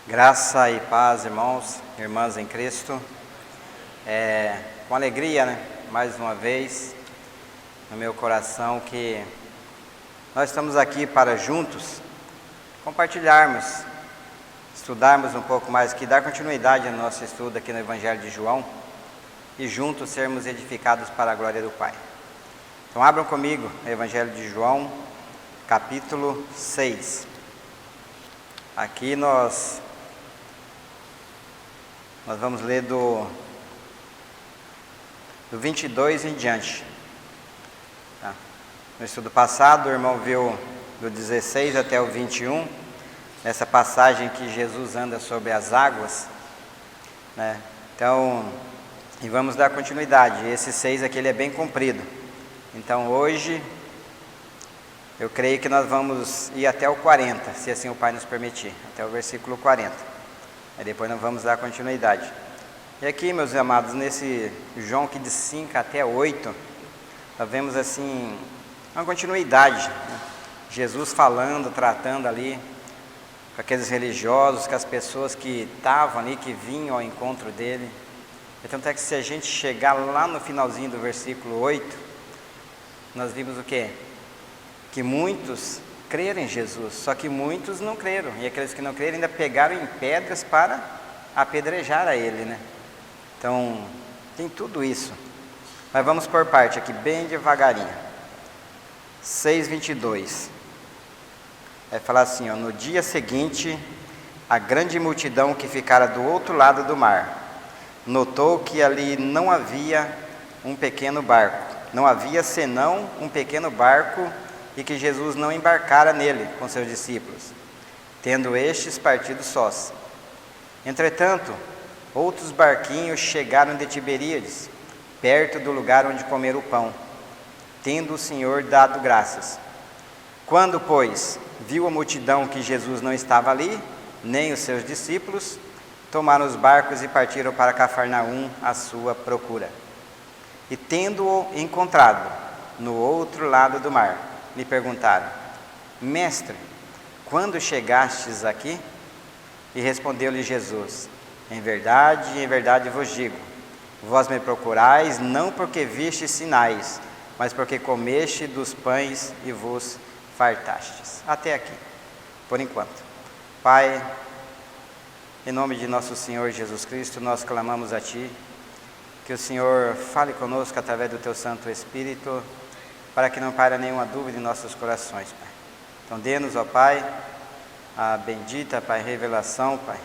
Graça e paz, irmãos, irmãs em Cristo. Com alegria, mais uma vez, no meu coração, que nós estamos aqui para juntos compartilharmos, estudarmos um pouco mais, que dar continuidade ao nosso estudo aqui no Evangelho de João e juntos sermos edificados para a glória do Pai. Então abram comigo o Evangelho de João, capítulo 6. Aqui nós vamos ler do 22 em diante. Tá? No estudo passado, o irmão viu do 16 até o 21, nessa passagem que Jesus anda sobre as águas, né? Então, e vamos dar continuidade. Esse 6 aqui ele é bem comprido. Então hoje, eu creio que nós vamos ir até o 40, se assim o Pai nos permitir, até o versículo 40. Aí depois nós vamos dar continuidade. E aqui, meus amados, nesse João que de 5 até 8, nós vemos assim, uma continuidade, né? Jesus falando, tratando ali com aqueles religiosos, com as pessoas que estavam ali, que vinham ao encontro dele. Então até que se a gente chegar lá no finalzinho do versículo 8, nós vimos o quê? Que muitos creram em Jesus, só que muitos não creram, e aqueles que não creram ainda pegaram em pedras para apedrejar a ele, né? Então, tem tudo isso. Mas vamos por parte aqui, bem devagarinho. 6:22. Vai falar assim, ó: no dia seguinte, a grande multidão que ficara do outro lado do mar notou que ali não havia um pequeno barco, não havia senão um pequeno barco, e que Jesus não embarcara nele com seus discípulos, tendo estes partido sós. Entretanto, outros barquinhos chegaram de Tiberíades, perto do lugar onde comeram o pão, tendo o Senhor dado graças. Quando, pois, viu a multidão que Jesus não estava ali, nem os seus discípulos, tomaram os barcos e partiram para Cafarnaum à sua procura. E tendo-o encontrado no outro lado do mar, lhe perguntaram: Mestre, quando chegastes aqui? E respondeu-lhe Jesus: em verdade vos digo, vós me procurais não porque vistes sinais, mas porque comeste dos pães e vos fartastes. Até aqui, por enquanto. Pai, em nome de nosso Senhor Jesus Cristo, nós clamamos a Ti, que o Senhor fale conosco através do Teu Santo Espírito, para que não paire nenhuma dúvida em nossos corações, Pai. Então dê-nos, ó Pai, a bendita, Pai, revelação, Pai,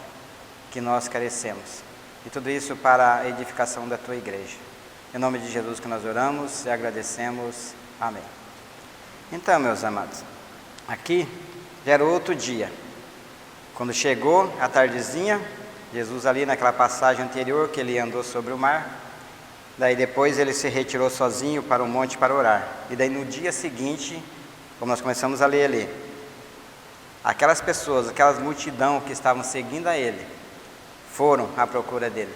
que nós carecemos. E tudo isso para a edificação da Tua igreja. Em nome de Jesus que nós oramos e agradecemos. Amém. Então, meus amados, aqui já era outro dia. Quando chegou a tardezinha, Jesus ali naquela passagem anterior que ele andou sobre o mar, daí depois ele se retirou sozinho para o monte para orar. E daí no dia seguinte, como nós começamos a ler ali, aquelas pessoas, aquelas multidão que estavam seguindo a ele, foram à procura dele.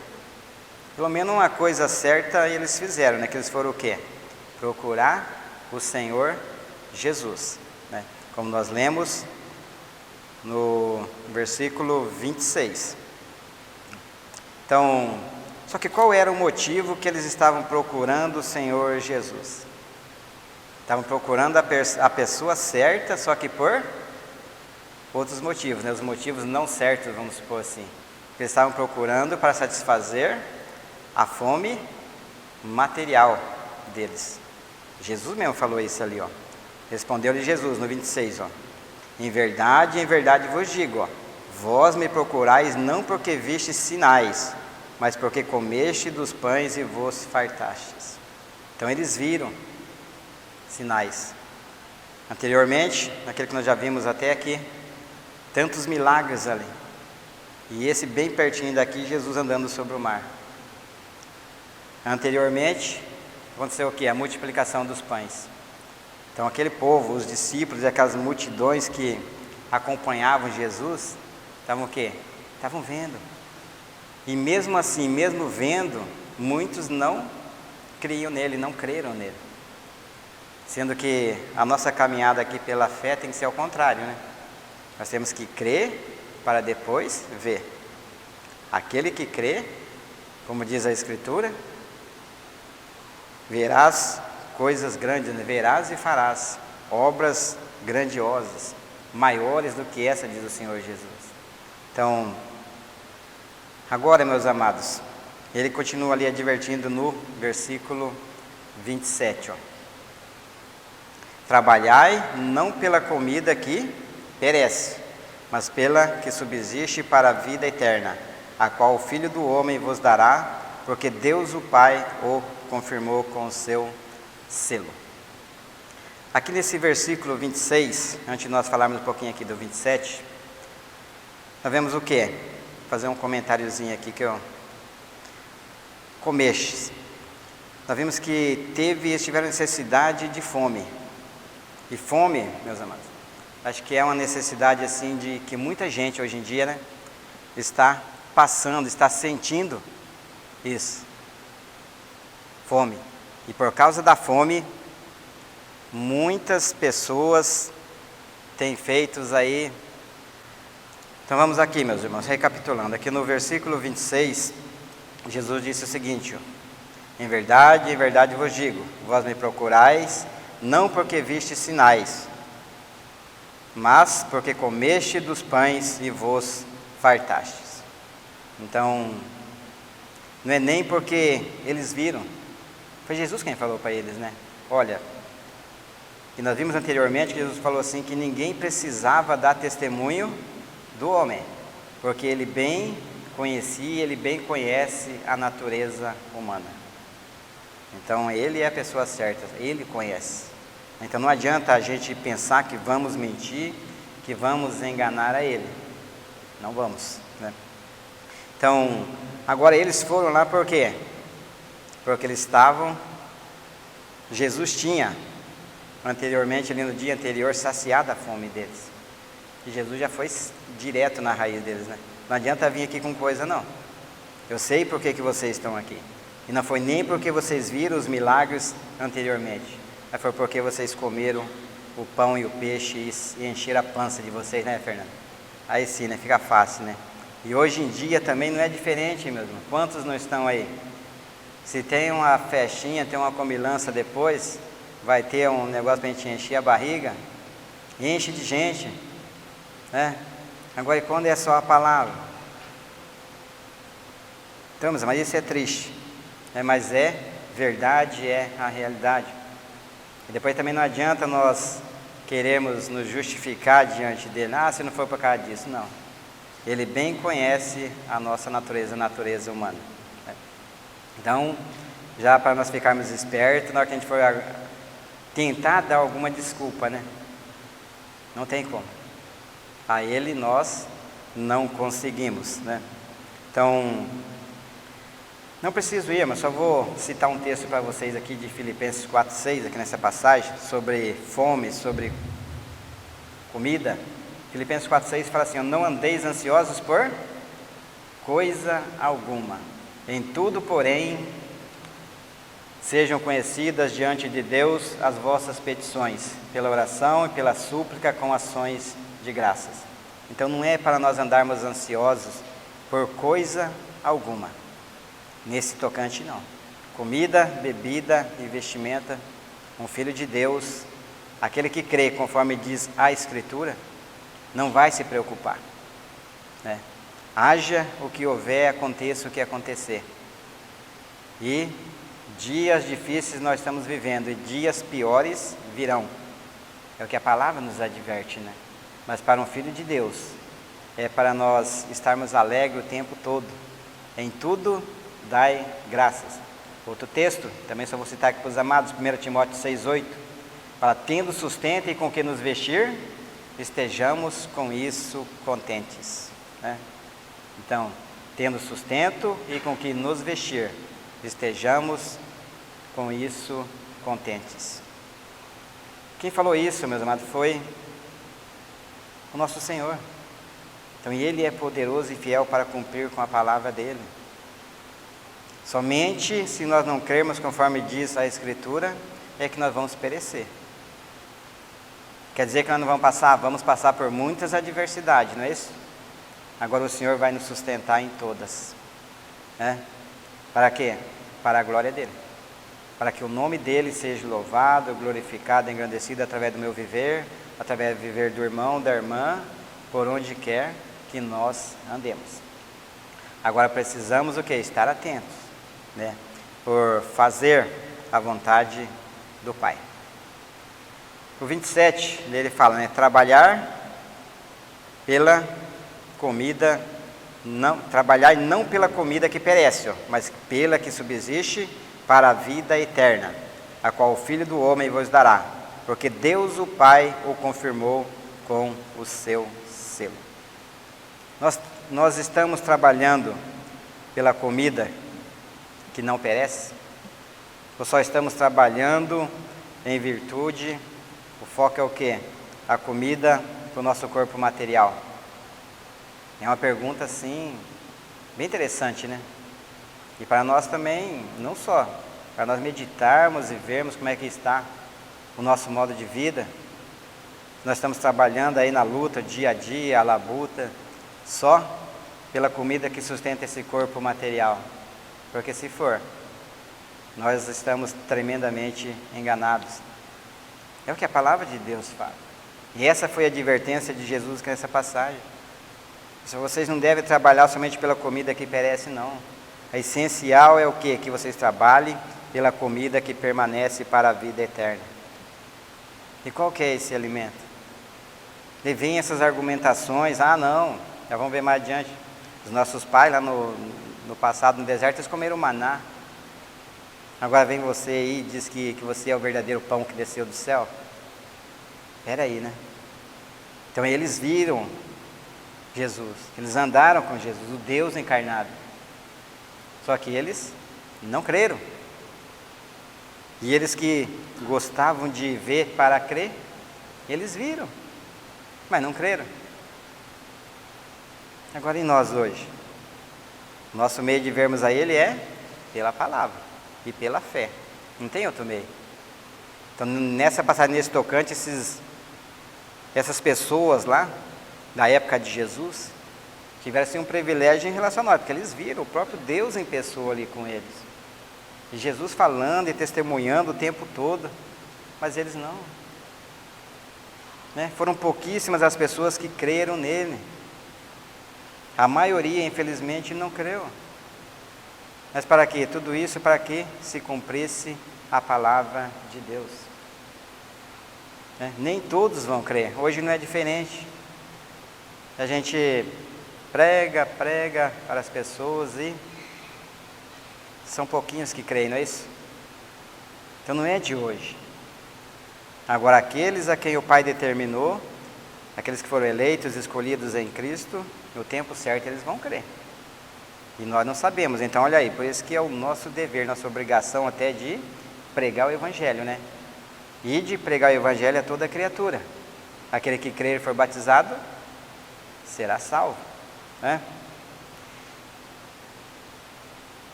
Pelo menos uma coisa certa eles fizeram, né? Que eles foram o quê? Procurar o Senhor Jesus, né? Como nós lemos no versículo 26. Então, só que qual era o motivo que eles estavam procurando o Senhor Jesus? Estavam procurando a pessoa certa, só que por outros motivos, né? Os motivos não certos, vamos supor assim. Eles estavam procurando para satisfazer a fome material deles. Jesus mesmo falou isso ali, ó. Respondeu-lhe Jesus no 26, ó: em verdade vos digo, ó, vós me procurais não porque vistes sinais, mas porque comeste dos pães e vos fartastes. Então eles viram sinais. Anteriormente, naquele que nós já vimos até aqui, tantos milagres ali. E esse bem pertinho daqui, Jesus andando sobre o mar. Anteriormente, aconteceu o quê? A multiplicação dos pães. Então aquele povo, os discípulos e aquelas multidões que acompanhavam Jesus, estavam o quê? Estavam vendo. E mesmo assim, mesmo vendo, muitos não criam nele, não creram nele. Sendo que a nossa caminhada aqui pela fé tem que ser ao contrário, né? Nós temos que crer para depois ver. Aquele que crê, como diz a Escritura, verás coisas grandes, né? Verás e farás obras grandiosas, maiores do que essa, diz o Senhor Jesus. Então, agora, meus amados, ele continua ali advertindo no versículo 27, ó. Trabalhai não pela comida que perece, mas pela que subsiste para a vida eterna, a qual o Filho do Homem vos dará, porque Deus o Pai o confirmou com o seu selo. Aqui nesse versículo 26, antes de nós falarmos um pouquinho aqui do 27, nós vemos o quê? Vou fazer um comentáriozinho aqui que eu... Comestes. Nós vimos que eles tiveram necessidade de fome. E fome, meus amados, acho que é uma necessidade assim de que muita gente hoje em dia, né, está passando, está sentindo isso. Fome. E por causa da fome, muitas pessoas têm feito aí. Então vamos aqui, meus irmãos, recapitulando. Aqui no versículo 26, Jesus disse o seguinte, ó: em verdade vos digo, vós me procurais, não porque viste sinais, mas porque comeste dos pães e vos fartastes. Então, não é nem porque eles viram, foi Jesus quem falou para eles, né? Olha, e nós vimos anteriormente que Jesus falou assim, que ninguém precisava dar testemunho do homem, porque ele bem conhecia, ele bem conhece a natureza humana. Então, ele é a pessoa certa, ele conhece. Então, não adianta a gente pensar que vamos mentir, que vamos enganar a ele. Não vamos, né? Então, agora eles foram lá por quê? Porque eles estavam... Jesus tinha, anteriormente, ali no dia anterior, saciado a fome deles. E Jesus já foi direto na raiz deles, né? Não adianta vir aqui com coisa, não. Eu sei por que vocês estão aqui. E não foi nem porque vocês viram os milagres anteriormente, mas foi porque vocês comeram o pão e o peixe e encheram a pança de vocês, né, Fernando? Aí sim, né? Fica fácil, né? E hoje em dia também não é diferente, meu irmão. Quantos não estão aí? Se tem uma festinha, tem uma comilança depois, vai ter um negócio para a gente encher a barriga, enche de gente, né? Agora, e quando é só a palavra? Então, mas isso é triste, né? Mas é verdade, é a realidade. E depois também não adianta nós queremos nos justificar diante dele. Ah, se não for por causa disso, não. Ele bem conhece a nossa natureza, a natureza humana, né? Então, já para nós ficarmos espertos, na hora que a gente for tentar dar alguma desculpa, né? Não tem como. A ele nós não conseguimos, né? Então, não preciso ir, mas só vou citar um texto para vocês aqui de Filipenses 4:6, aqui nessa passagem, sobre fome, sobre comida. Filipenses 4:6 fala assim: não andeis ansiosos por coisa alguma, em tudo, porém, sejam conhecidas diante de Deus as vossas petições, pela oração e pela súplica com ações de graças. Então não é para nós andarmos ansiosos por coisa alguma. Nesse tocante não. Comida, bebida e vestimenta, um filho de Deus, aquele que crê conforme diz a Escritura, não vai se preocupar, né? Haja o que houver, aconteça o que acontecer. E dias difíceis nós estamos vivendo e dias piores virão. É o que a palavra nos adverte, né? Mas para um filho de Deus, é para nós estarmos alegres o tempo todo. Em tudo, dai graças. Outro texto, também só vou citar aqui para os amados, 1 Timóteo 6:8. Fala, tendo sustento e com que nos vestir, estejamos com isso contentes, né? Então, tendo sustento e com que nos vestir, estejamos com isso contentes. Quem falou isso, meus amados, foi o nosso Senhor. Então, Ele é poderoso e fiel para cumprir com a palavra dEle. Somente se nós não crermos conforme diz a Escritura, é que nós vamos perecer. Quer dizer que nós não vamos passar por muitas adversidades, não é isso? agora o Senhor vai nos sustentar em todas. Né? Para quê? Para a glória dEle. Para que o nome dEle seja louvado, glorificado, engrandecido através do meu viver, através do viver do irmão, da irmã, por onde quer que nós andemos. Agora precisamos o quê? Estar atentos, né? Por fazer a vontade do Pai. O 27, ele fala, né? Trabalhar pela comida, trabalhar não pela comida que perece, mas pela que subsiste para a vida eterna, a qual o Filho do Homem vos dará, porque Deus o Pai o confirmou com o seu selo. Nós estamos trabalhando pela comida que não perece? Ou só estamos trabalhando em virtude, o foco é o quê? A comida para o nosso corpo material. É uma pergunta assim, bem interessante, né? E para nós também, não só, para nós meditarmos e vermos como é que está o nosso modo de vida. Nós estamos trabalhando aí na luta, dia a dia, a labuta, só pela comida que sustenta esse corpo material. Porque se for, nós estamos tremendamente enganados. É o que a palavra de Deus fala. E essa foi a advertência de Jesus nessa passagem. Vocês não devem trabalhar somente pela comida que perece, não. A essencial é o quê? Que vocês trabalhem pela comida que permanece para a vida eterna. E qual que é esse alimento? E vem essas argumentações, não, já vamos ver mais adiante. Os nossos pais lá no passado, no deserto, eles comeram maná. Agora vem você aí e diz que você é o verdadeiro pão que desceu do céu. Espera aí, né? Então eles viram Jesus, eles andaram com Jesus, o Deus encarnado. Só que eles não creram. E eles que gostavam de ver para crer, eles viram, mas não creram. Agora e nós hoje? Nosso meio de vermos a Ele é pela palavra e pela fé. Não tem outro meio. Então nessa passagem, nesse tocante, essas pessoas lá, da época de Jesus, tiveram assim, um privilégio em relação a nós, porque eles viram o próprio Deus em pessoa ali com eles. E Jesus falando e testemunhando o tempo todo, mas eles não. Né? Foram pouquíssimas as pessoas que creram nele. A maioria, infelizmente, não creu. Mas para quê? Tudo isso para que se cumprisse a palavra de Deus. Né? Nem todos vão crer. Hoje não é diferente. A gente prega para as pessoas e são pouquinhos que creem, não é isso? Então não é de hoje. Agora aqueles a quem o Pai determinou, aqueles que foram eleitos, escolhidos em Cristo, no tempo certo eles vão crer. E nós não sabemos, então olha aí, por isso que é o nosso dever, nossa obrigação até de pregar o Evangelho, né? E de pregar o Evangelho a toda criatura. Aquele que crer e for batizado, será salvo, né?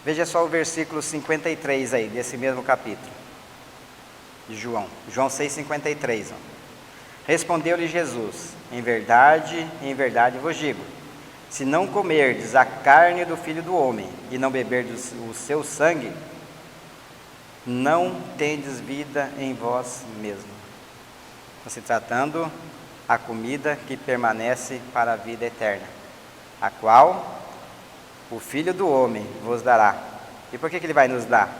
Veja só o versículo 53 aí, desse mesmo capítulo, de João 6,53. Respondeu-lhe Jesus, em verdade vos digo, se não comerdes a carne do Filho do Homem, e não beberdes o seu sangue, não tendes vida em vós mesmo. Se tratando a comida que permanece para a vida eterna, a qual o Filho do Homem vos dará. E por que Ele vai nos dar?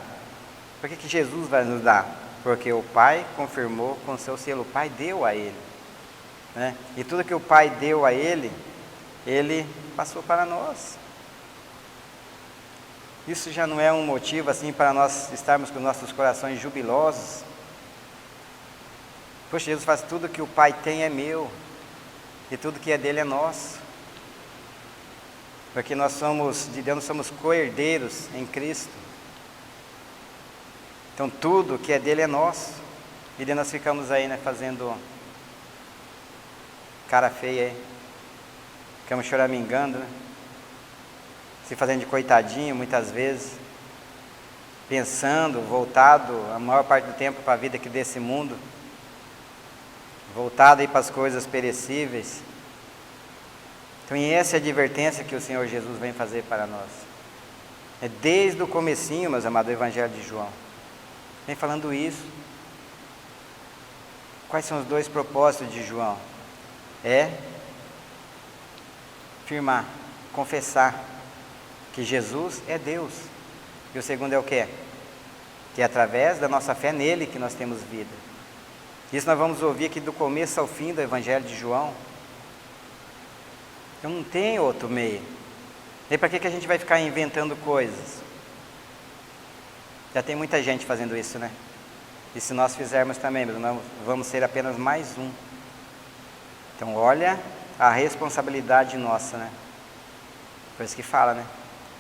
Por que Jesus vai nos dar? Porque o Pai confirmou com seu selo, o Pai deu a Ele. Né? E tudo que o Pai deu a Ele, Ele passou para nós. Isso já não é um motivo assim para nós estarmos com nossos corações jubilosos. Poxa, Jesus faz tudo que o Pai tem é meu, e tudo que é dele é nosso. Porque nós somos, de Deus, nós somos co-herdeiros em Cristo. Então tudo que é dele é nosso. E daí nós ficamos aí, né, fazendo cara feia aí. Ficamos choramingando, né? Se fazendo de coitadinho muitas vezes. Pensando, voltado a maior parte do tempo para a vida aqui desse mundo. Voltado aí para as coisas perecíveis. Então, e essa é a advertência que o Senhor Jesus vem fazer para nós. É desde o comecinho, meus amados, do Evangelho de João. Vem falando isso. Quais são os dois propósitos de João? É afirmar, confessar que Jesus é Deus. E o segundo é o quê? Que é através da nossa fé nele que nós temos vida. Isso nós vamos ouvir aqui do começo ao fim do Evangelho de João. Então não tem outro meio. E para que a gente vai ficar inventando coisas? Já tem muita gente fazendo isso, né? E se nós fizermos também, nós vamos ser apenas mais um. Então olha a responsabilidade nossa, né? Por isso que fala, né?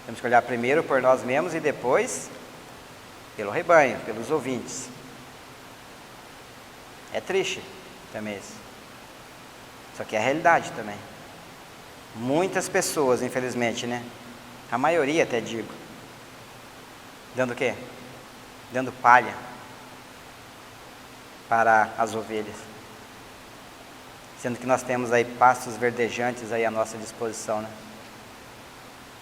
Temos que olhar primeiro por nós mesmos e depois pelo rebanho, pelos ouvintes. É triste também isso. Só que é a realidade também. Muitas pessoas, infelizmente, né? A maioria até digo. Dando o quê? Dando palha para as ovelhas. Sendo que nós temos aí pastos verdejantes aí à nossa disposição, né?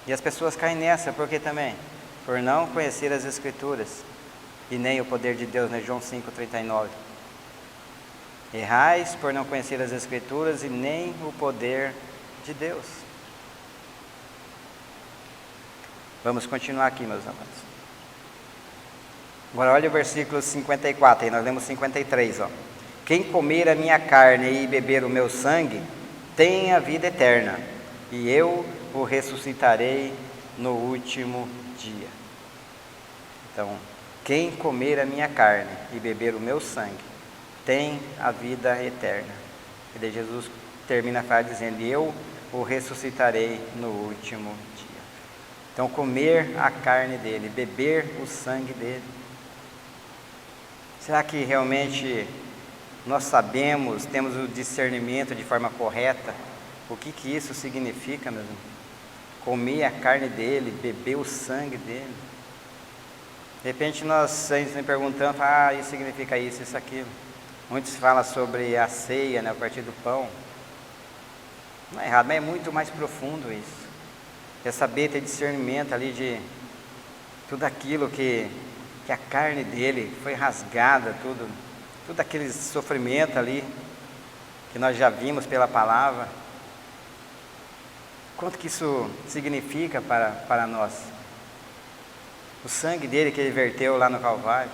E as pessoas caem nessa, por quê também? Por não conhecer as Escrituras e nem o poder de Deus, né? João 5,39. Errais por não conhecer as Escrituras e nem o poder de Deus. Vamos continuar aqui, meus amados. Agora olha o versículo 54, aí nós lemos 53, ó. Quem comer a minha carne e beber o meu sangue, tem a vida eterna, e eu o ressuscitarei no último dia. Então, quem comer a minha carne e beber o meu sangue, tem a vida eterna. E daí Jesus termina a frase dizendo, eu o ressuscitarei no último dia. Então, comer a carne dele, beber o sangue dele. Será que realmente nós sabemos, temos o discernimento de forma correta, o que isso significa, meu irmão? Comer a carne dele, beber o sangue dele. De repente nós sempre perguntamos, isso significa isso, aquilo. Muitos falam sobre a ceia, né, o partir do pão. Não é errado, mas é muito mais profundo isso. É saber ter discernimento ali de tudo aquilo que a carne dele foi rasgada, tudo aquele sofrimento ali, que nós já vimos pela palavra. Quanto que isso significa para nós? O sangue dele que ele verteu lá no Calvário.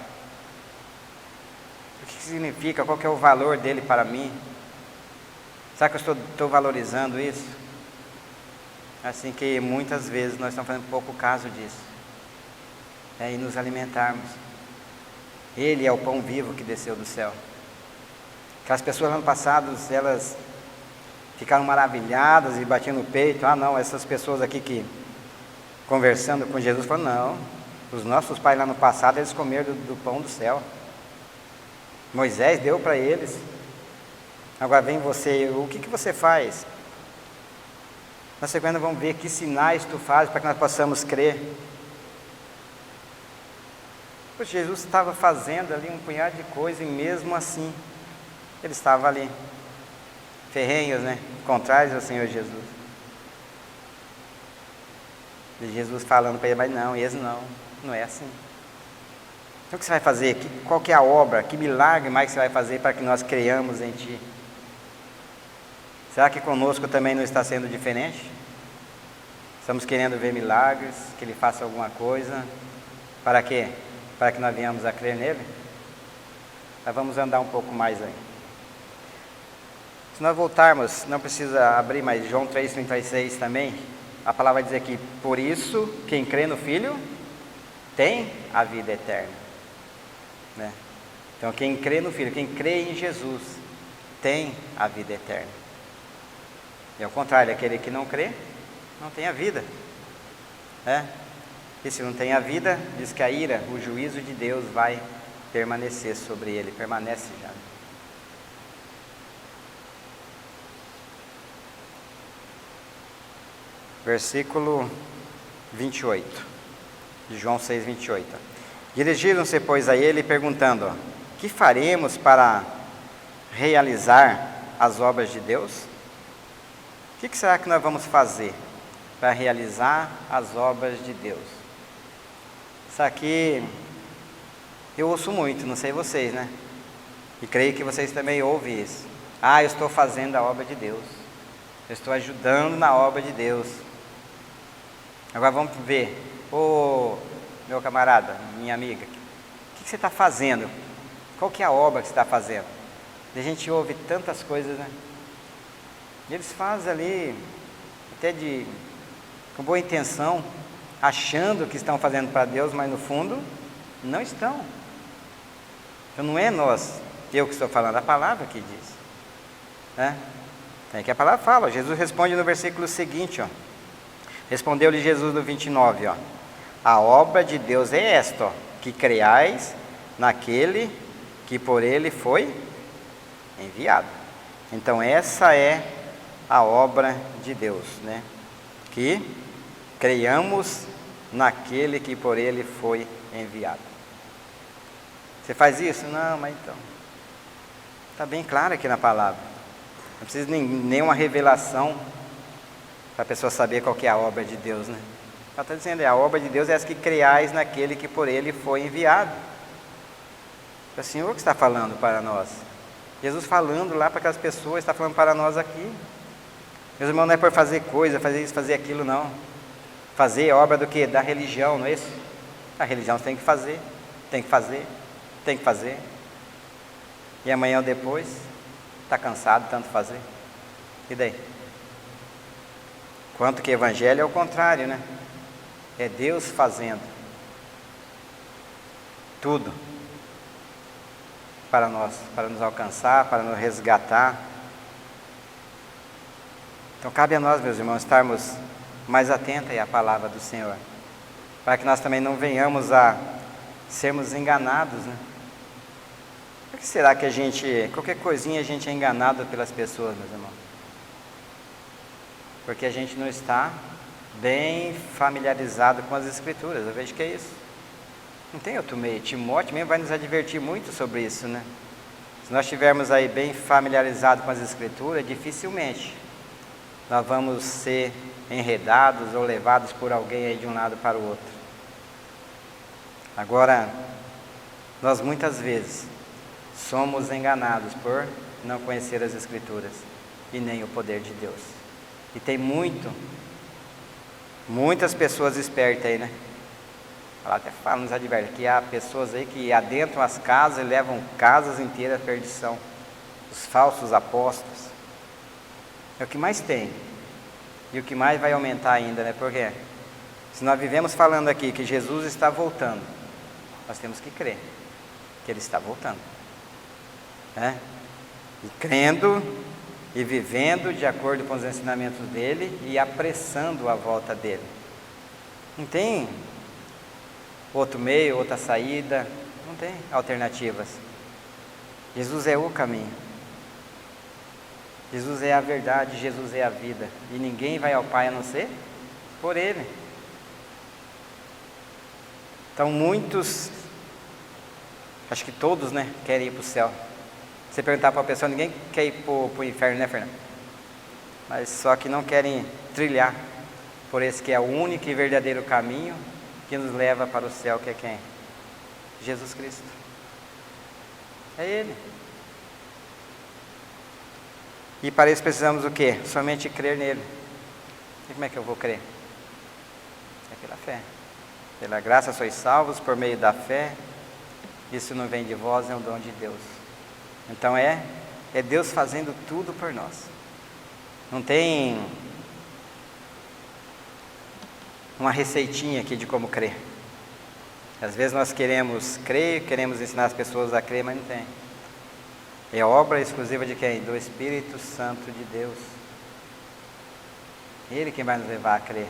O que significa? Qual que é o valor dele para mim? Será que eu estou valorizando isso? Assim que muitas vezes nós estamos fazendo pouco caso disso. E nos alimentarmos. Ele é o pão vivo que desceu do céu. Aquelas pessoas no ano passado, elas ficaram maravilhadas e batiam no peito. Não, essas pessoas aqui que conversando com Jesus falaram, não, os nossos pais lá no passado, eles comeram do pão do céu. Moisés deu para eles. Agora vem você, o que você faz? Na sequência vamos ver que sinais tu fazes para que nós possamos crer. Pois Jesus estava fazendo ali um punhado de coisa e mesmo assim ele estava ali, ferrenhos, né? Contrários ao Senhor Jesus. E Jesus falando para ele, mas não, eles não é assim. Então o que você vai fazer? Qual que é a obra? Que milagre mais você vai fazer para que nós creiamos em Ti? Será que conosco também não está sendo diferente? Estamos querendo ver milagres, que Ele faça alguma coisa. Para quê? Para que nós venhamos a crer nele? Nós vamos andar um pouco mais aí. Se nós voltarmos, não precisa abrir, mas João 3,36 também, a palavra vai dizer que, por isso, quem crê no Filho, tem a vida eterna. Né? Então, quem crê no Filho, quem crê em Jesus, tem a vida eterna. E ao contrário, aquele que não crê, não tem a vida. Né? E se não tem a vida, diz que a ira, o juízo de Deus vai permanecer sobre ele, permanece já. Versículo 28, de João 6, 28. Dirigiram-se, pois, a ele, perguntando, que faremos para realizar as obras de Deus? O O que será que nós vamos fazer para realizar as obras de Deus? Isso aqui eu ouço muito, não sei vocês, né? E creio que vocês também ouvem isso. Eu estou fazendo a obra de Deus. Eu estou ajudando na obra de Deus. Agora vamos ver. Ô, meu camarada, minha amiga, o que você está fazendo? Qual que é a obra que você está fazendo? A gente ouve tantas coisas, né? E eles fazem ali, até com boa intenção, achando que estão fazendo para Deus, mas no fundo, não estão. Então não é eu que estou falando, a palavra que diz. Né? É que a palavra fala, Jesus responde no versículo seguinte, ó. Respondeu-lhe Jesus no 29, ó. A obra de Deus é esta, ó, que creais naquele que por ele foi enviado. Então essa é a obra de Deus, né? Que creiamos naquele que por ele foi enviado. Você faz isso? Não, mas então está bem claro aqui na palavra. Não precisa nenhuma revelação para a pessoa saber qual que é a obra de Deus, né? Ela está dizendo, a obra de Deus é essa que creiais naquele que por ele foi enviado. É o Senhor que está falando para nós. Jesus falando lá para aquelas pessoas, está falando para nós aqui. Meus irmãos, não é por fazer coisa, fazer isso, fazer aquilo, não. Fazer obra do quê? Da religião, não é isso? A religião você tem que fazer, tem que fazer, tem que fazer. E amanhã ou depois, está cansado de tanto fazer. E daí? Quanto que evangelho é o contrário, né? É Deus fazendo tudo para nós, para nos alcançar, para nos resgatar. Então cabe a nós, meus irmãos, estarmos mais atentos à palavra do Senhor, para que nós também não venhamos a sermos enganados, né? Por que será que qualquer coisinha a gente é enganado pelas pessoas, meus irmãos? Porque a gente não está bem familiarizado com as Escrituras. Eu vejo que é isso. Não tem outro meio. Timóteo mesmo vai nos advertir muito sobre isso, né? Se nós estivermos aí bem familiarizados com as Escrituras, dificilmente nós vamos ser enredados ou levados por alguém aí de um lado para o outro. Agora, nós muitas vezes somos enganados por não conhecer as Escrituras e nem o poder de Deus. E tem muitas pessoas espertas aí, né? Ela até fala, nos adverte, que há pessoas aí que adentram as casas e levam casas inteiras à perdição. Os falsos apóstolos. É o que mais tem. E o que mais vai aumentar ainda, né? Porque se nós vivemos falando aqui que Jesus está voltando, nós temos que crer que Ele está voltando. Né? E crendo e vivendo de acordo com os ensinamentos dEle e apressando a volta dEle. Não tem outro meio, outra saída, não tem alternativas. Jesus é o caminho. Jesus é a verdade, Jesus é a vida. E ninguém vai ao Pai a não ser por Ele. Então muitos, acho que todos, né, querem ir para o céu. Você perguntar para a pessoa, ninguém quer ir para o inferno, né, Fernando? Mas só que não querem trilhar por esse que é o único e verdadeiro caminho que nos leva para o céu, que é quem? Jesus Cristo. É Ele. E para isso precisamos o quê? Somente crer nele. E como é que eu vou crer? É pela fé. Pela graça sois salvos por meio da fé. Isso não vem de vós, é um dom de Deus. Então é Deus fazendo tudo por nós. Não tem uma receitinha aqui de como crer. Às vezes nós queremos crer, queremos ensinar as pessoas a crer, mas não tem. É obra exclusiva de quem? Do Espírito Santo de Deus. Ele quem vai nos levar a crer.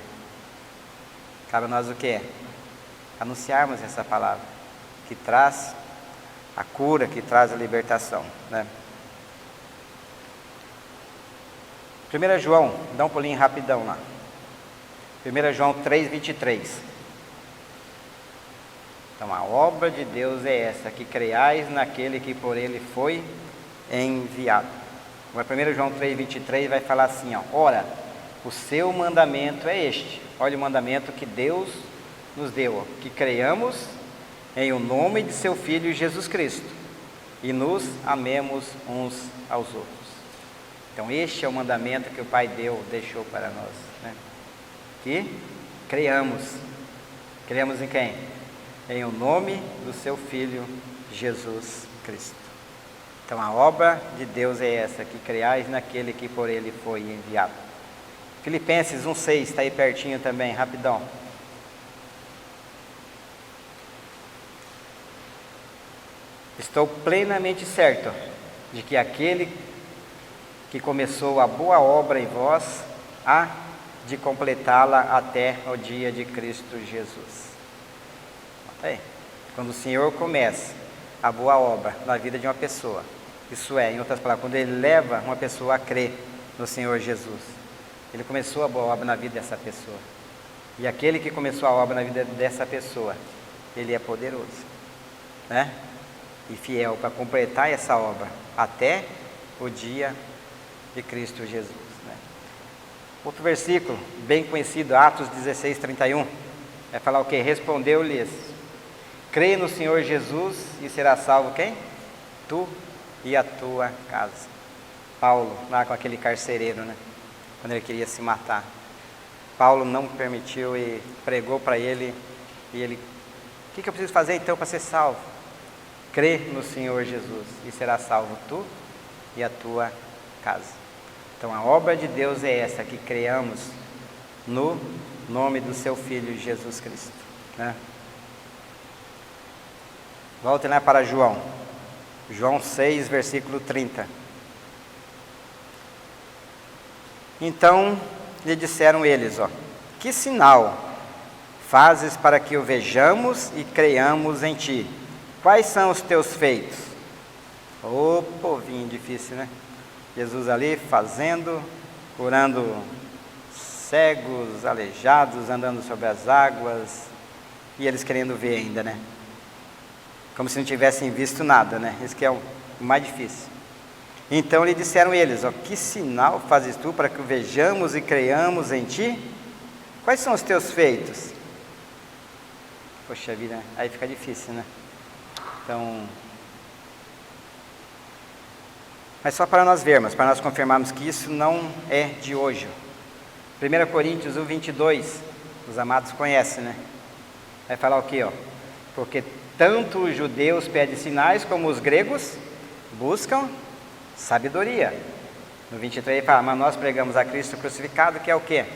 Cabe a nós o quê? Anunciarmos essa palavra, que traz a cura, que traz a libertação, né? 1 João, dá um pulinho rapidão lá. 1 João 3:23. Então a obra de Deus é essa, que creiais naquele que por ele foi enviado. Agora 1 João 3:23 vai falar assim, ó: ora, o seu mandamento é este. Olha o mandamento que Deus nos deu, que creiamos em o nome de seu Filho Jesus Cristo e nos amemos uns aos outros. Então este é o mandamento que o Pai deixou para nós, né? Que creiamos em quem? Em o nome do seu Filho Jesus Cristo. Então a obra de Deus é essa, que creiais naquele que por ele foi enviado. Filipenses 1,6, está aí pertinho também, rapidão. Estou plenamente certo de que aquele que começou a boa obra em vós, há de completá-la até o dia de Cristo Jesus. Aí, quando o Senhor começa a boa obra na vida de uma pessoa, isso é, em outras palavras, quando Ele leva uma pessoa a crer no Senhor Jesus, Ele começou a boa obra na vida dessa pessoa. E aquele que começou a obra na vida dessa pessoa, Ele é poderoso, né? E fiel para completar essa obra até o dia de Cristo Jesus, né? Outro versículo bem conhecido, Atos 16, 31, vai falar o quê? Respondeu-lhes: crê no Senhor Jesus e será salvo quem? Tu e a tua casa. Paulo, lá com aquele carcereiro, né? Quando ele queria se matar, Paulo não permitiu e pregou para ele, e ele: o que eu preciso fazer então para ser salvo? Crê no Senhor Jesus e será salvo tu e a tua casa. Então a obra de Deus é essa, que creamos no nome do seu Filho Jesus Cristo, né? Volte lá para João 6, versículo 30. Então lhe disseram eles, que sinal fazes para que o vejamos e creiamos em ti? Quais são os teus feitos? Ô povinho difícil, né? Jesus ali fazendo, curando cegos, aleijados, andando sobre as águas, e eles querendo ver ainda, né? Como se não tivessem visto nada, né? Isso que é o mais difícil. Então lhe disseram eles, que sinal fazes tu para que o vejamos e creiamos em ti? Quais são os teus feitos? Poxa vida, aí fica difícil, né? Então, mas só para nós vermos, para nós confirmarmos que isso não é de hoje. 1 Coríntios 1, 22, os amados conhecem, né? Vai falar o quê? Porque tanto os judeus pedem sinais, como os gregos buscam sabedoria. No 23 ele fala, mas nós pregamos a Cristo crucificado, que é o quê?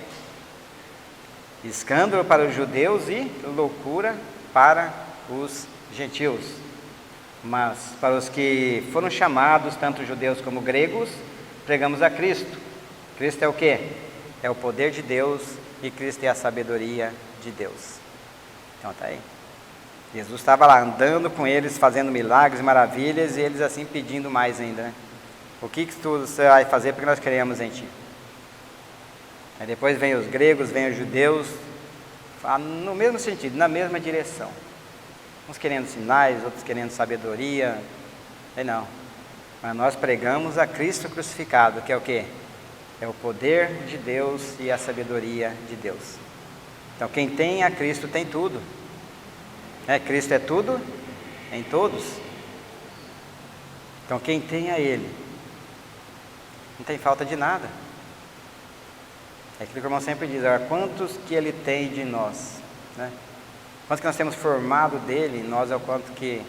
Escândalo para os judeus e loucura para os gentios. Mas para os que foram chamados, tanto judeus como gregos, pregamos a Cristo. Cristo é o quê? É o poder de Deus, e Cristo é a sabedoria de Deus. Então tá aí. Jesus estava lá andando com eles, fazendo milagres, maravilhas, e eles assim pedindo mais ainda, né? O que tu vai fazer porque nós queremos em ti? Aí depois vem os gregos, vem os judeus, no mesmo sentido, na mesma direção. Uns querendo sinais, outros querendo sabedoria. Aí não. Mas nós pregamos a Cristo crucificado, que é o quê? É o poder de Deus e a sabedoria de Deus. Então quem tem a Cristo tem tudo. Cristo é tudo em todos. Então quem tem a Ele não tem falta de nada. É aquilo que o irmão sempre diz, quantos que Ele tem de nós, né? Quanto que nós temos formado dele, nós é o quanto que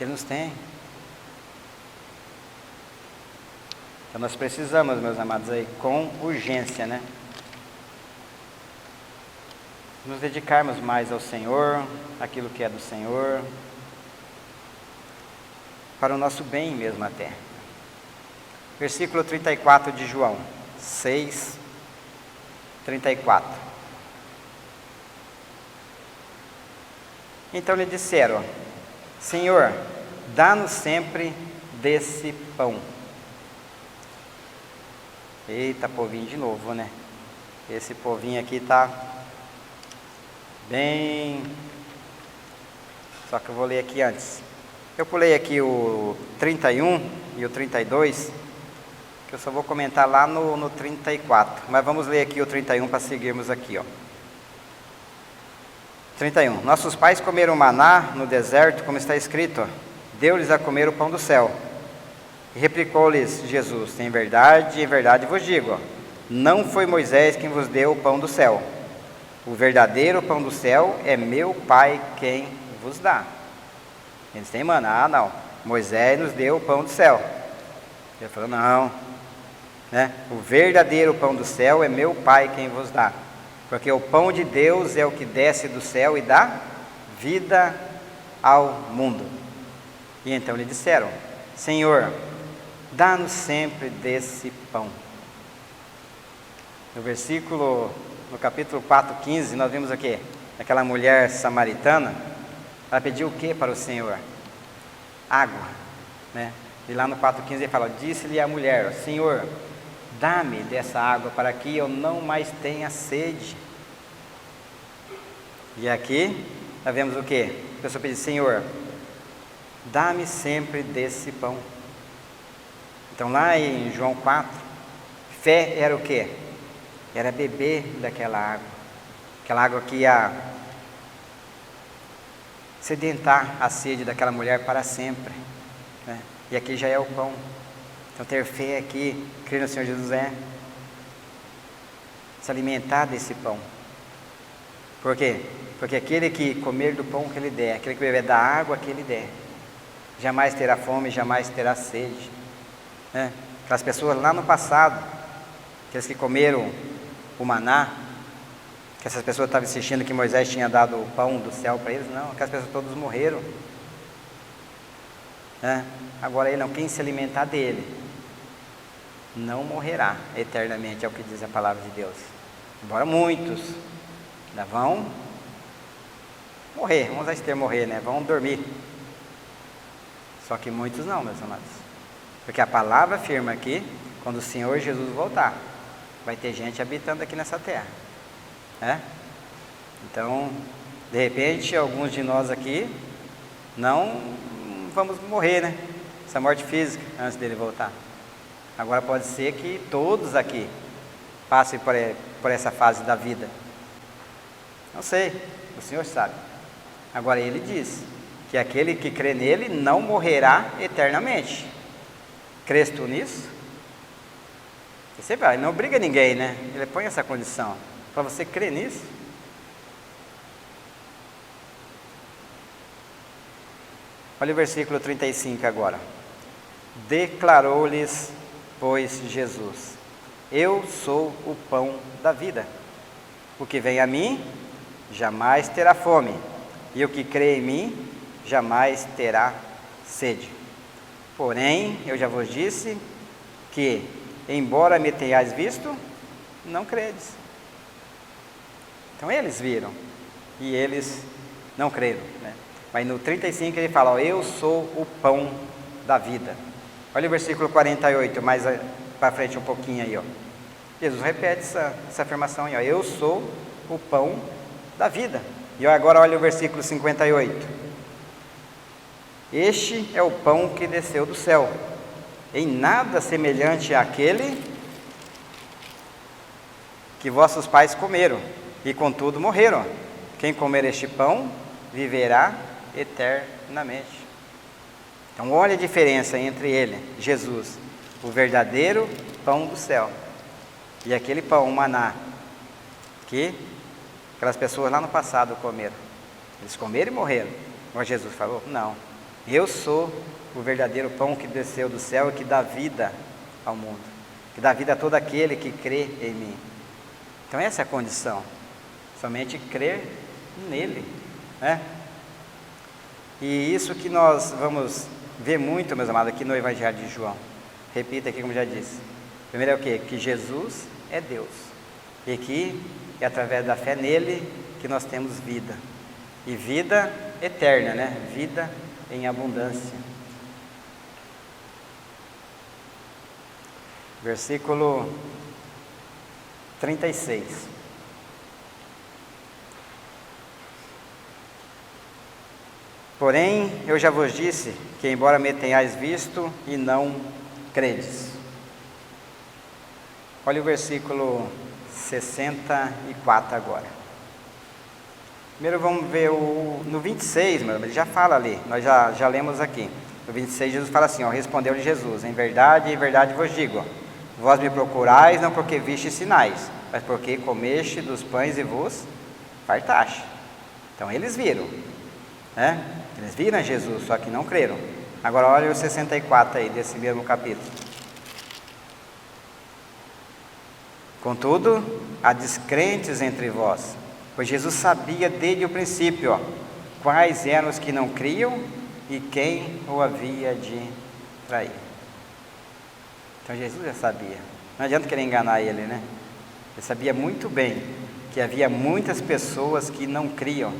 Ele nos tem. Então nós precisamos, meus amados, aí, com urgência, né? Nos dedicarmos mais ao Senhor, aquilo que é do Senhor, para o nosso bem mesmo até. Versículo 34 de João 6, 34. Então lhe disseram, Senhor, dá-nos sempre desse pão. Eita, povinho de novo, né? Esse povinho aqui tá bem... Só que eu vou ler aqui antes. Eu pulei aqui o 31 e o 32, Eu só vou comentar lá no 34, mas vamos ler aqui o 31 para seguirmos aqui, ó. 31. Nossos pais comeram maná no deserto, como está escrito, ó, deu-lhes a comer o pão do céu. E replicou-lhes Jesus, em verdade vos digo, ó, não foi Moisés quem vos deu o pão do céu. O verdadeiro pão do céu é meu Pai quem vos dá. Eles têm maná, não. Moisés nos deu o pão do céu. Ele falou, não. Né? O verdadeiro pão do céu é meu Pai quem vos dá. Porque o pão de Deus é o que desce do céu e dá vida ao mundo. E então lhe disseram, Senhor, dá-nos sempre desse pão. No capítulo 4:15, nós vimos o quê? Aquela mulher samaritana, ela pediu o que para o Senhor? Água, né? E lá no 4:15 ele fala, disse-lhe a mulher, Senhor, dá-me dessa água para que eu não mais tenha sede. E aqui, nós vemos o que? A pessoa pediu, Senhor, dá-me sempre desse pão. Então lá em João 4, fé era o que? Era beber daquela água. Aquela água que ia sedentar a sede daquela mulher para sempre, né? E aqui já é o pão. Então ter fé aqui, crer no Senhor Jesus é se alimentar desse pão. Por quê? Porque aquele que comer do pão que ele der, aquele que beber da água que ele der, jamais terá fome, jamais terá sede, né? Aquelas pessoas lá no passado, aqueles que comeram o maná, que essas pessoas estavam insistindo que Moisés tinha dado o pão do céu para eles, não, aquelas pessoas todas morreram, né? Agora ele não, quem se alimentar dele não morrerá eternamente, é o que diz a palavra de Deus. Embora muitos ainda vão morrer, vamos usar esse termo morrer, né? Vão dormir. Só que muitos não, meus amados. Porque a palavra afirma aqui, quando o Senhor Jesus voltar, vai ter gente habitando aqui nessa terra, né? Então, de repente, alguns de nós aqui não vamos morrer, né? Essa morte física, antes dele voltar. Agora pode ser que todos aqui passem por essa fase da vida. Não sei, o Senhor sabe. Agora ele diz que aquele que crê nele não morrerá eternamente. Crês tu nisso? Você vai, não obriga ninguém, né? Ele põe essa condição para você crer nisso. Olha o versículo 35 agora. Declarou-lhes, pois, Jesus, eu sou o pão da vida. O que vem a mim jamais terá fome, e o que crê em mim jamais terá sede. Porém, eu já vos disse que, embora me tenhais visto, não credes. Então eles viram e eles não creram, né? Mas no 35 ele fala, ó, eu sou o pão da vida. Olha o versículo 48, mais para frente um pouquinho aí, ó. Jesus repete essa afirmação aí, ó, eu sou o pão da vida. E agora olha o versículo 58. Este é o pão que desceu do céu, em nada semelhante àquele que vossos pais comeram, e contudo morreram. Quem comer este pão, viverá eternamente. Então olha a diferença entre ele, Jesus, o verdadeiro pão do céu, e aquele pão, o maná, que aquelas pessoas lá no passado comeram. Eles comeram e morreram. Mas Jesus falou, não, eu sou o verdadeiro pão que desceu do céu e que dá vida ao mundo, que dá vida a todo aquele que crê em mim. Então essa é a condição, somente crer nele, né? E isso que nós vamos ver muito, meus amados, aqui no Evangelho de João. Repita aqui como já disse. Primeiro é o quê? Que Jesus é Deus, e que é através da fé nele que nós temos vida, e vida eterna, né? Vida em abundância. Versículo 36. Porém, eu já vos disse que, embora me tenhais visto e não credes. Olha o versículo 64 agora. Primeiro vamos ver no 26, ele já fala ali, nós já lemos aqui. No 26 Jesus fala assim, respondeu-lhe Jesus, em verdade vos digo, vós me procurais não porque viste sinais, mas porque comeste dos pães e vos fartaste. Então eles viram, né? Eles viram Jesus, só que não creram. Agora olha o 64 aí, desse mesmo capítulo. Contudo, há descrentes entre vós, pois Jesus sabia desde o princípio quais eram os que não criam e quem o havia de trair. Então Jesus já sabia, não adianta querer enganar ele, né? Ele sabia muito bem que havia muitas pessoas que não criam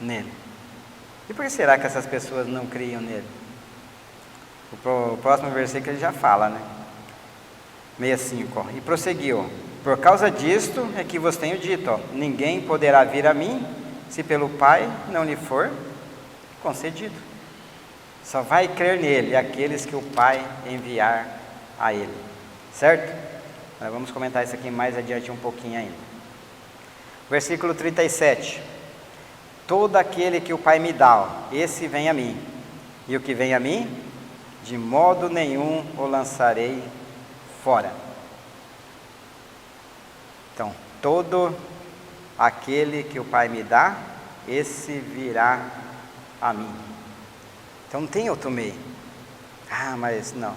nele. E por que será que essas pessoas não criam nele? O próximo versículo ele já fala, né? 65, e prosseguiu, por causa disto é que vos tenho dito, ninguém poderá vir a mim, se pelo Pai não lhe for concedido. Só vai crer nele aqueles que o Pai enviar a ele, certo? Nós vamos comentar isso aqui mais adiante um pouquinho ainda. Versículo 37, todo aquele que o Pai me dá, esse vem a mim, e o que vem a mim, de modo nenhum o lançarei fora. Então, todo aquele que o Pai me dá, esse virá a mim. Então não tem outro meio. Mas não.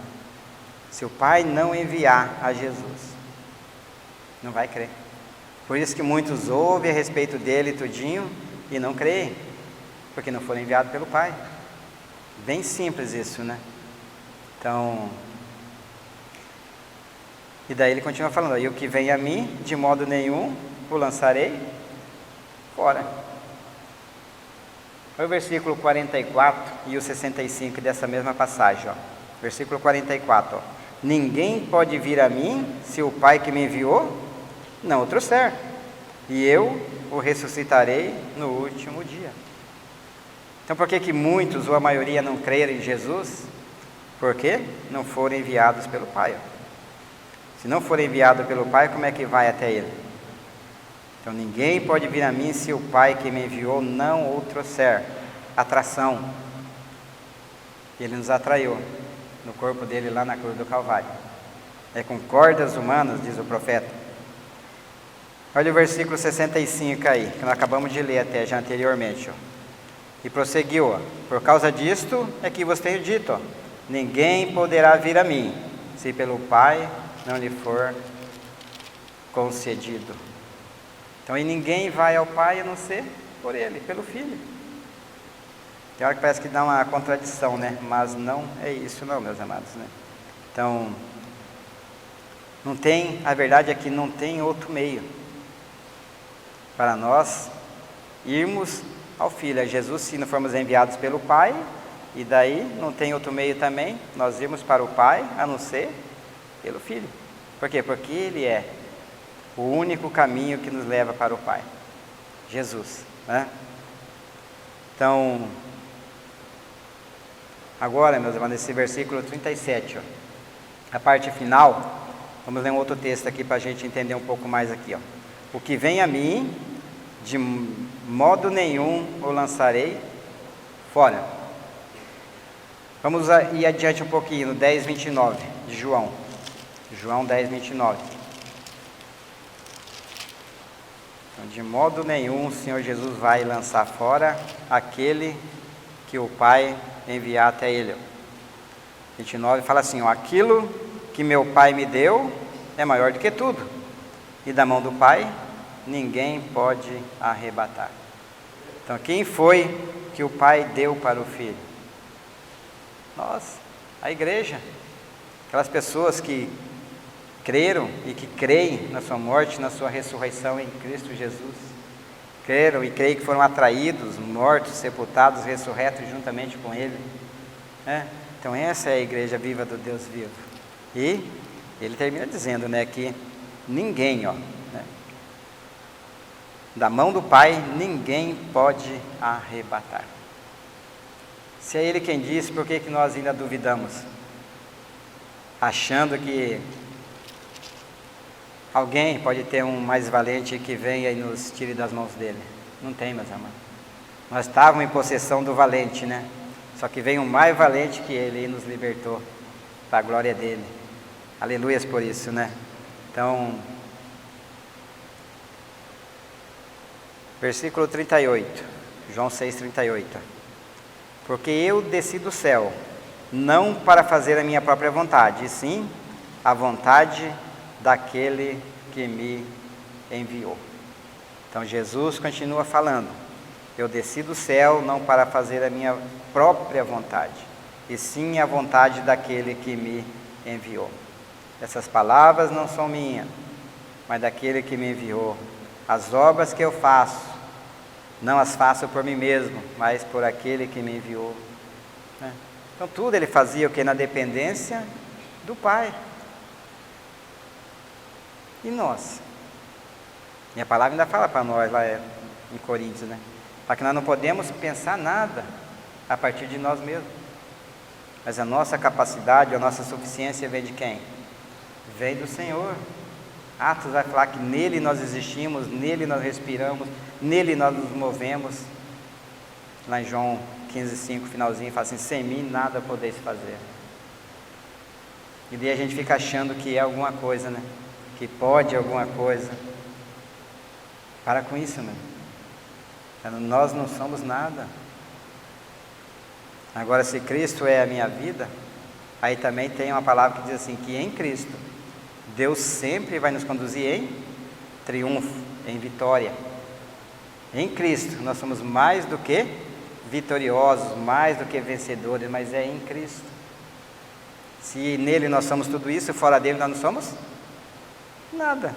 Se o Pai não enviar a Jesus, não vai crer. Por isso que muitos ouvem a respeito dele tudinho e não creem, porque não foram enviados pelo Pai. Bem simples isso, né? Então, e daí ele continua falando, e o que vem a mim, de modo nenhum o lançarei fora. Olha o versículo 44 e o 65 dessa mesma passagem, Versículo 44, ninguém pode vir a mim, se o Pai que me enviou não o trouxer, e eu o ressuscitarei no último dia. Então por que muitos, ou a maioria, não creram em Jesus? Porque não foram enviados pelo Pai. Se não for enviado pelo Pai, como é que vai até Ele? Então ninguém pode vir a mim se o Pai que me enviou não o trouxer. Atração. Ele nos atraiu no corpo dele lá na cruz do Calvário. É com cordas humanas, diz o profeta. Olha o versículo 65 aí, que nós acabamos de ler até já anteriormente. E prosseguiu, por causa disto é que vos tenho dito, ninguém poderá vir a mim, se pelo Pai não lhe for concedido. Então, e ninguém vai ao Pai a não ser por Ele, pelo Filho. Tem hora que parece que dá uma contradição, né? Mas não é isso não, meus amados, né? Então, não tem, a verdade é que não tem outro meio para nós irmos ao Filho. A Jesus, se não formos enviados pelo Pai, e daí não tem outro meio também, nós irmos para o Pai, a não ser pelo Filho. Por quê? Porque Ele é o único caminho que nos leva para o Pai. Jesus, né? Então, agora, meus irmãos, nesse versículo 37, a parte final, vamos ler um outro texto aqui para a gente entender um pouco mais aqui, O que vem a mim, de modo nenhum o lançarei fora. Vamos ir adiante um pouquinho, no 10:29 de João. João 10:29. Então, de modo nenhum o Senhor Jesus vai lançar fora aquele que o Pai enviar até Ele. 29 fala assim, aquilo que meu Pai me deu é maior do que tudo, e da mão do Pai ninguém pode arrebatar. Então, quem foi que o Pai deu para o Filho? Nós, a igreja, aquelas pessoas que creram e que creem na sua morte, na sua ressurreição em Cristo Jesus, creram e creem que foram atraídos, mortos, sepultados, ressurretos juntamente com Ele, né? Então essa é a igreja viva do Deus vivo. E ele termina dizendo, né, que ninguém, né, da mão do Pai ninguém pode arrebatar. Se é Ele quem disse, por que nós ainda duvidamos? Achando que Alguém pode ter um mais valente que venha e nos tire das mãos dele? Não tem, meus amados. Nós estávamos em possessão do valente, né? Só que veio um mais valente que ele e nos libertou para a glória dele. Aleluias por isso, né? Então, versículo 38, João 6,38. Porque eu desci do céu, não para fazer a minha própria vontade, e sim a vontade daquele que me enviou. Então Jesus continua falando: eu desci do céu não para fazer a minha própria vontade, e sim a vontade daquele que me enviou. Essas palavras não são minhas, mas daquele que me enviou. As obras que eu faço, não as faço por mim mesmo, mas por aquele que me enviou. Então tudo ele fazia o que? Na dependência do Pai. E nós? E a palavra ainda fala para nós lá em Coríntios, né? Para que nós não podemos pensar nada a partir de nós mesmos. Mas a nossa capacidade, a nossa suficiência vem de quem? Vem do Senhor. Atos vai falar que nele nós existimos, nele nós respiramos, nele nós nos movemos. Lá em João 15,5, finalzinho, fala assim: sem mim nada podeis fazer. E daí a gente fica achando que é alguma coisa, né? Que pode alguma coisa. Para com isso, né? Nós não somos nada. Agora, se Cristo é a minha vida, aí também tem uma palavra que diz assim, que em Cristo, Deus sempre vai nos conduzir em triunfo, em vitória. Em Cristo, nós somos mais do que vitoriosos, mais do que vencedores, mas é em Cristo. Se nele nós somos tudo isso, fora dele nós não somos nada,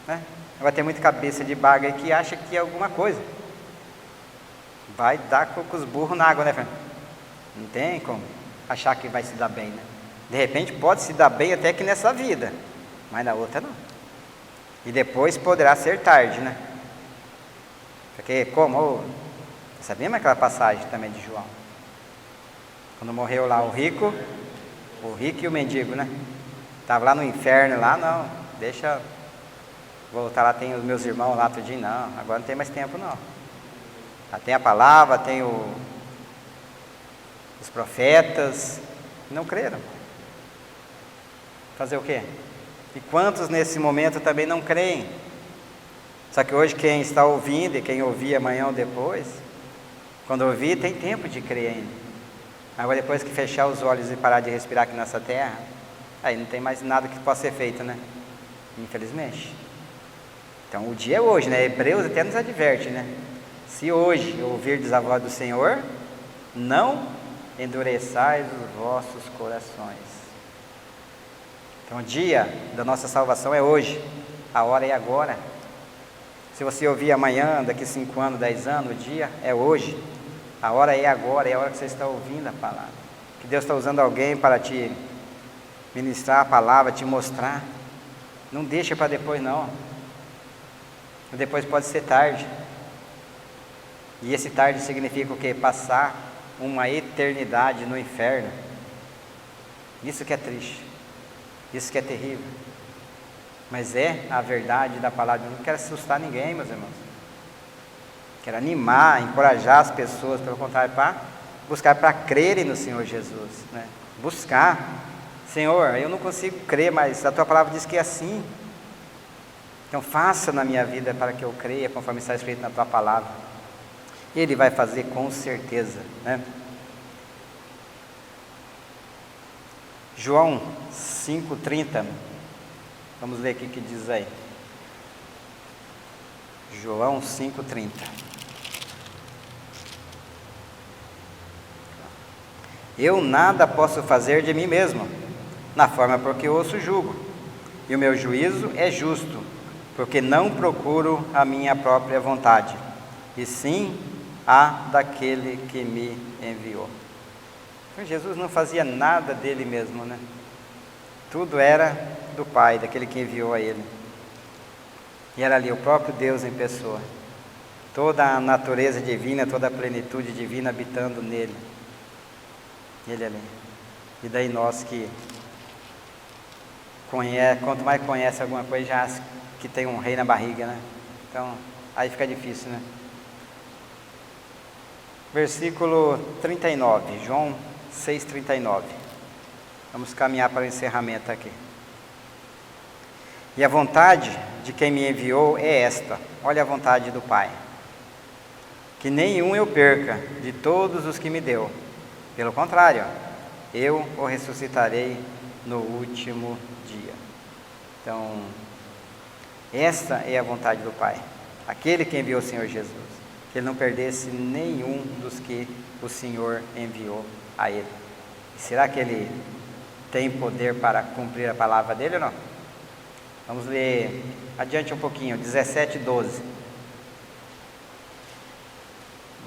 né? Vai ter muita cabeça de baga aí que acha que é alguma coisa. Vai dar com os burros na água, né, Fernando? Não tem como achar que vai se dar bem, né? De repente pode se dar bem até que nessa vida, mas na outra não. E depois poderá ser tarde, né? Porque como... Sabemos aquela passagem também de João? Quando morreu lá o rico e o mendigo, né? Estava lá no inferno, lá não, deixa... Voltar lá, tem os meus irmãos lá tudinho, não, agora não tem mais tempo não. Já tem a palavra, tem os profetas, não creram. Fazer o quê? E quantos nesse momento também não creem? Só que hoje quem está ouvindo e quem ouvir amanhã ou depois, quando ouvir tem tempo de crer ainda. Agora depois que fechar os olhos e parar de respirar aqui nessa terra, aí não tem mais nada que possa ser feito, né? Infelizmente. Então o dia é hoje, né? Hebreus até nos adverte, né? Se hoje ouvirdes a voz do Senhor, não endureçais os vossos corações. Então o dia da nossa salvação é hoje, a hora é agora. Se você ouvir amanhã, daqui 5 anos, 10 anos, o dia é hoje, a hora é agora, é a hora que você está ouvindo a palavra. Que Deus está usando alguém para te ministrar a palavra, te mostrar. Não deixa para depois não. Depois pode ser tarde. E esse tarde significa o quê? Passar uma eternidade no inferno. Isso que é triste. Isso que é terrível. Mas é a verdade da palavra. Eu não quero assustar ninguém, meus irmãos. Quero animar, encorajar as pessoas, pelo contrário, para buscar, para crerem no Senhor Jesus, né? Buscar. Senhor, eu não consigo crer, mas a tua palavra diz que é assim. Então faça na minha vida para que eu creia, conforme está escrito na tua palavra. Ele vai fazer com certeza, né? João 5,30. Vamos ler aqui o que diz aí. João 5,30. Eu nada posso fazer de mim mesmo, na forma porque eu ouço julgo, e o meu juízo é justo, porque não procuro a minha própria vontade, e sim a daquele que me enviou. Então Jesus não fazia nada dele mesmo, né? Tudo era do Pai, daquele que enviou a ele. E era ali o próprio Deus em pessoa. Toda a natureza divina, toda a plenitude divina habitando nele. Ele ali. E daí nós que quanto mais conhece alguma coisa, já acha que tem um rei na barriga, né? Então, aí fica difícil, né? Versículo 39, João 6,39. Vamos caminhar para o encerramento aqui. E a vontade de quem me enviou é esta, olha a vontade do Pai, que nenhum eu perca de todos os que me deu. Pelo contrário, eu o ressuscitarei no último dia. Então, esta é a vontade do Pai, aquele que enviou o Senhor Jesus, que ele não perdesse nenhum dos que o Senhor enviou a ele. E será que ele tem poder para cumprir a palavra dele ou não? Vamos ler adiante um pouquinho, 17:12.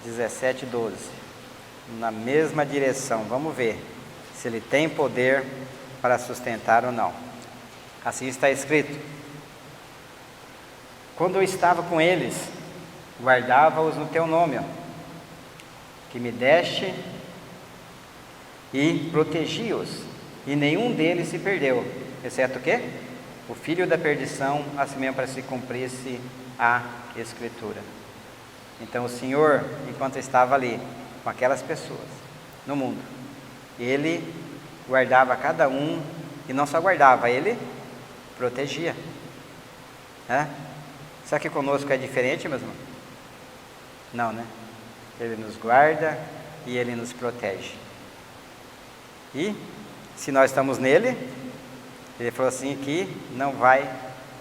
17:12. Na mesma direção, vamos ver se ele tem poder para sustentar ou não. Assim está escrito: quando eu estava com eles, guardava-os no teu nome, que me deste, e protegi-os, e nenhum deles se perdeu, exceto o quê? O filho da perdição, assim mesmo para se cumprisse a Escritura. Então o Senhor, enquanto estava ali com aquelas pessoas no mundo, ele guardava cada um, e não só guardava, ele protegia. Será que conosco é diferente, meus irmãos? Não, né? Ele nos guarda e ele nos protege. E se nós estamos nele, ele falou assim que não vai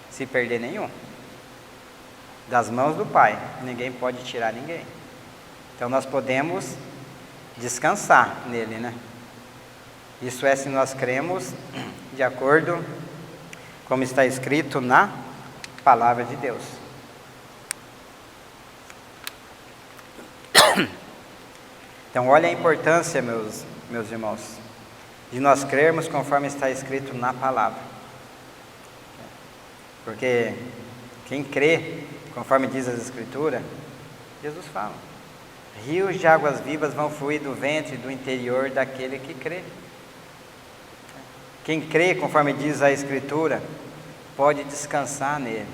se perder nenhum. Das mãos do Pai, ninguém pode tirar ninguém. Então nós podemos descansar nele, né? Isso é se nós cremos de acordo como está escrito na palavra de Deus. Então olha a importância, meus irmãos, de nós crermos conforme está escrito na palavra. Porque quem crê conforme diz as Escrituras, Jesus fala: rios de águas vivas vão fluir do ventre do interior daquele que crê. Quem crê conforme diz a Escritura pode descansar nele.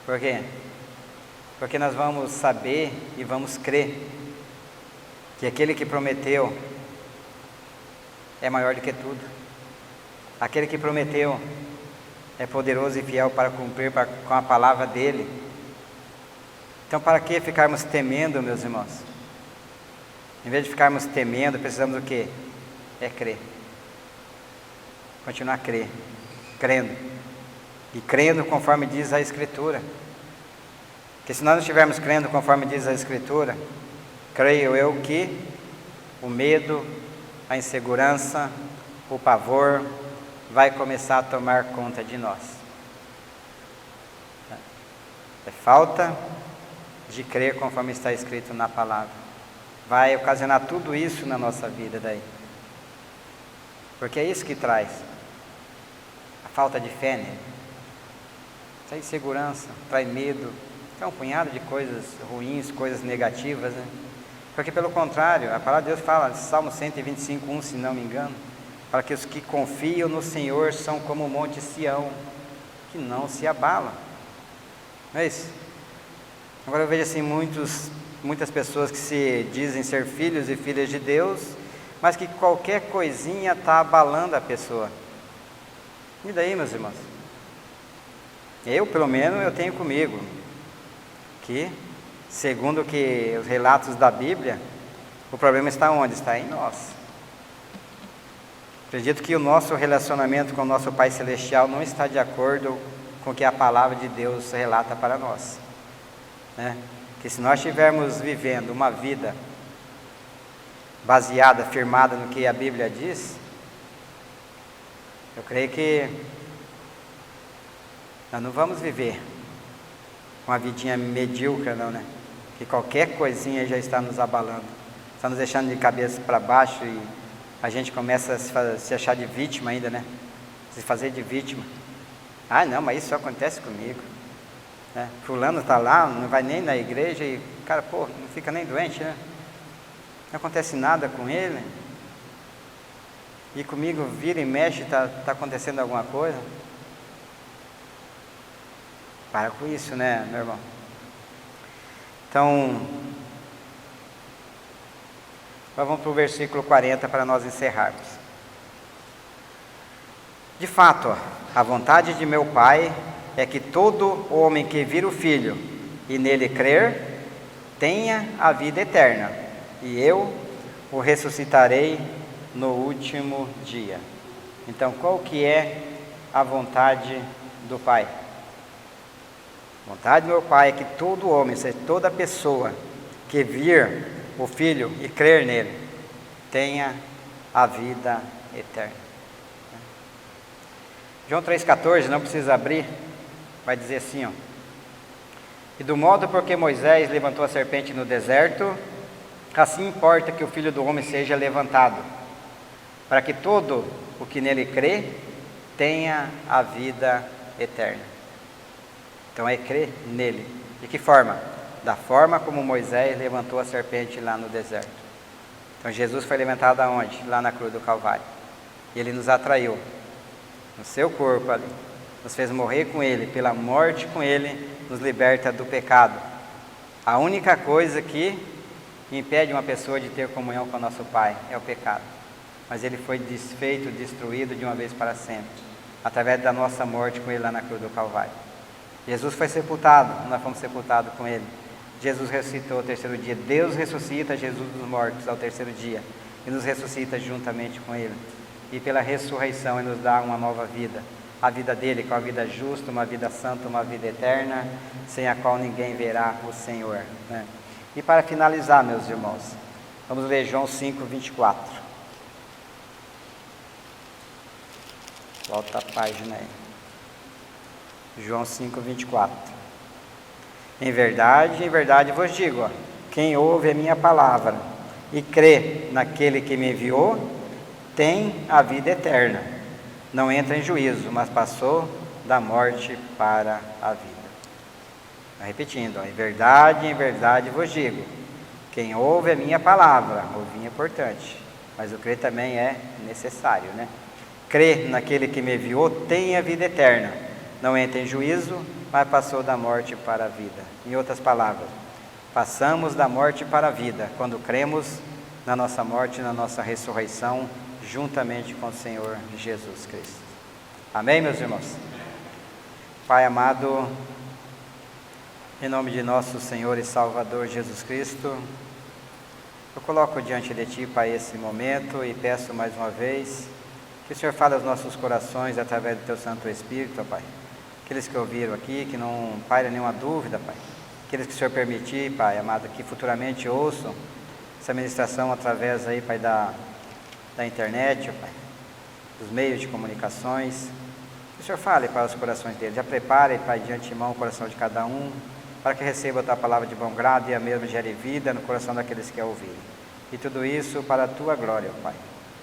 Por quê? Porque nós vamos saber e vamos crer que aquele que prometeu é maior do que tudo. Aquele que prometeu é poderoso e fiel para cumprir com a palavra dele. Então, para que ficarmos temendo, meus irmãos? Em vez de ficarmos temendo, precisamos do quê? É crer. Continuar a crer, crendo. E crendo conforme diz a Escritura. Porque se nós não estivermos crendo conforme diz a Escritura, creio eu que o medo, a insegurança, o pavor vai começar a tomar conta de nós. É falta de crer conforme está escrito na palavra. Vai ocasionar tudo isso na nossa vida daí. Porque é isso que traz a falta de fé, né? Traz insegurança, traz medo, traz um punhado de coisas ruins, coisas negativas, né? Porque pelo contrário, a palavra de Deus fala, Salmo 125:1, se não me engano, para que os que confiam no Senhor são como o monte Sião, que não se abala. Não é isso? Agora eu vejo assim muitas pessoas que se dizem ser filhos e filhas de Deus, mas que qualquer coisinha está abalando a pessoa. E daí, meus irmãos? Eu, pelo menos, eu tenho comigo que, segundo que os relatos da Bíblia, o problema está onde? Está em nós. Acredito que o nosso relacionamento com o nosso Pai Celestial não está de acordo com o que a palavra de Deus relata para nós, né? Que se nós estivermos vivendo uma vida baseada, firmada no que a Bíblia diz, eu creio que nós não vamos viver uma vidinha medíocre, não, né? Que qualquer coisinha já está nos abalando, está nos deixando de cabeça para baixo, e a gente começa a se achar de vítima ainda, né? Se fazer de vítima. Ah, não, mas isso só acontece comigo, né? Fulano está lá, não vai nem na igreja e, cara, pô, não fica nem doente, né? Não acontece nada com ele. E comigo vira e mexe, tá acontecendo alguma coisa? Para com isso, né, meu irmão? Então, vamos para o versículo 40 para nós encerrarmos. De fato, a vontade de meu Pai é que todo homem que vir o Filho e nele crer, tenha a vida eterna, e eu o ressuscitarei no último dia. Então, qual que é a vontade do Pai? A vontade do meu Pai é que todo homem, seja toda pessoa que vir o Filho e crer nele, tenha a vida eterna. João 3,14, não precisa abrir, vai dizer assim, ó: e do modo porque Moisés levantou a serpente no deserto, assim importa que o Filho do Homem seja levantado, para que todo o que nele crê tenha a vida eterna. Então é crer nele. De que forma? Da forma como Moisés levantou a serpente lá no deserto. Então Jesus foi levantado aonde? Lá na cruz do Calvário. E ele nos atraiu no seu corpo ali, nos fez morrer com ele, pela morte com ele, nos liberta do pecado. A única coisa que impede uma pessoa de ter comunhão com o nosso Pai é o pecado. Mas ele foi desfeito, destruído de uma vez para sempre, através da nossa morte com ele lá na cruz do Calvário. Jesus foi sepultado, nós fomos sepultados com ele. Jesus ressuscitou ao terceiro dia. Deus ressuscita Jesus dos mortos ao terceiro dia e nos ressuscita juntamente com ele. E pela ressurreição ele nos dá uma nova vida. A vida dele, que é uma vida justa, uma vida santa, uma vida eterna, sem a qual ninguém verá o Senhor, né? E para finalizar, meus irmãos, vamos ler João 5:24. Volta a página aí. João 5:24. Em verdade vos digo, quem ouve a minha palavra e crê naquele que me enviou, tem a vida eterna. Não entra em juízo, mas passou da morte para a vida. Repetindo, ó, em verdade vos digo, quem ouve a minha palavra, ouvir é importante, mas o crer também é necessário, né? Crê naquele que me enviou, tem a vida eterna. Não entra em juízo, mas passou da morte para a vida. Em outras palavras, passamos da morte para a vida, quando cremos na nossa morte e na nossa ressurreição, juntamente com o Senhor Jesus Cristo. Amém, meus irmãos? Pai amado, em nome de nosso Senhor e Salvador Jesus Cristo, eu coloco diante de Ti, Pai, esse momento e peço mais uma vez que o Senhor fale aos nossos corações através do Teu Santo Espírito, Pai. Aqueles que ouviram aqui, que não paira nenhuma dúvida, Pai. Aqueles que o Senhor permitir, Pai amado, que futuramente ouçam essa ministração através aí, Pai, da internet, Pai, dos meios de comunicações. Que o Senhor fale para os corações deles. Já prepare, Pai, de antemão o coração de cada um, para que receba a Tua palavra de bom grado e a mesma gere vida no coração daqueles que a ouvirem. E tudo isso para a Tua glória, Pai.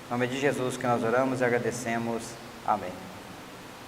Em nome de Jesus que nós oramos e agradecemos. Amém.